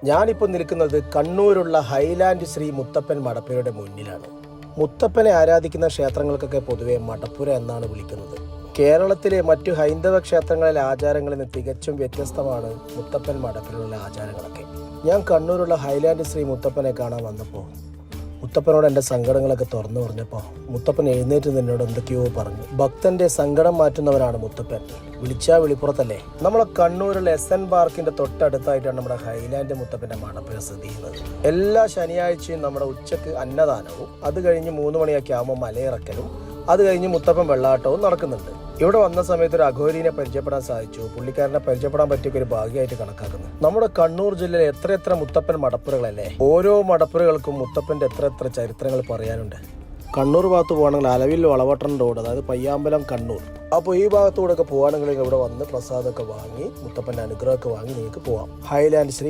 ഞാനിപ്പോൾ നിൽക്കുന്നത് കണ്ണൂരുള്ള ഹൈലാൻഡ് ശ്രീ മുത്തപ്പൻ മടപ്പുരയുടെ മുന്നിലാണ്. മുത്തപ്പനെ ആരാധിക്കുന്ന ക്ഷേത്രങ്ങൾക്കൊക്കെ പൊതുവെ മടപ്പുര എന്നാണ് വിളിക്കുന്നത്. കേരളത്തിലെ മറ്റു ഹൈന്ദവ ക്ഷേത്രങ്ങളിലെ ആചാരങ്ങളിൽ നിന്ന് തികച്ചും വ്യത്യസ്തമാണ് മുത്തപ്പൻ മടപ്പുരയിലുള്ള ആചാരങ്ങളൊക്കെ. ഞാൻ കണ്ണൂരുള്ള ഹൈലാൻഡ് ശ്രീ മുത്തപ്പനെ കാണാൻ വന്നപ്പോൾ മുത്തപ്പനോട് എൻ്റെ സങ്കടങ്ങളൊക്കെ തുറന്നു പറഞ്ഞപ്പോൾ മുത്തപ്പൻ എഴുന്നേറ്റ് നിന്നോട് എന്തൊക്കെയോ പറഞ്ഞു. ഭക്തന്റെ സങ്കടം മാറ്റുന്നവനാണ് മുത്തപ്പൻ. വിളിച്ചാ വിളിപ്പുറത്തല്ലേ. നമ്മളെ കണ്ണൂരിലെ SN പാർക്കിന്റെ തൊട്ടടുത്തായിട്ടാണ് നമ്മുടെ ഹൈലാൻഡ് മുത്തപ്പന്റെ മടപ്പുര സ്ഥിതി ചെയ്യുന്നത്. എല്ലാ ശനിയാഴ്ചയും നമ്മുടെ ഉച്ചക്ക് അന്നദാനവും, അത് കഴിഞ്ഞ് 3 മണിയൊക്കെ ആകുമ്പോൾ മലയിറക്കലും, അത് കഴിഞ്ഞ് മുത്തപ്പൻ വെള്ളാട്ടവും നടക്കുന്നുണ്ട്. ഇവിടെ വന്ന സമയത്ത് ഒരു അഘോരീനെ പരിചയപ്പെടാൻ സാധിച്ചു. പുള്ളിക്കാരനെ പരിചയപ്പെടാൻ പറ്റിയ ഒരു ഭാഗ്യമായിട്ട് കണക്കാക്കുന്നു. നമ്മുടെ കണ്ണൂർ ജില്ലയിൽ എത്ര മുത്തപ്പൻ മടപ്പുരകളല്ലേ. ഓരോ മടപ്പുരകൾക്കും മുത്തപ്പന്റെ എത്ര ചരിത്രങ്ങൾ പറയാനുണ്ട്. കണ്ണൂർ ഭാഗത്ത് പോകണമെങ്കിൽ അലവിൽ വളവട്ടൻ റോഡ്, അതായത് പയ്യാമ്പലം കണ്ണൂർ, അപ്പോൾ ഈ ഭാഗത്തൂടെ ഒക്കെ പോവുകയാണെങ്കിൽ ഇവിടെ വന്ന് പ്രസാദമൊക്കെ വാങ്ങി മുത്തപ്പന്റെ അനുഗ്രഹമൊക്കെ വാങ്ങി നിങ്ങൾക്ക് പോവാം. ഹൈലാൻഡ് ശ്രീ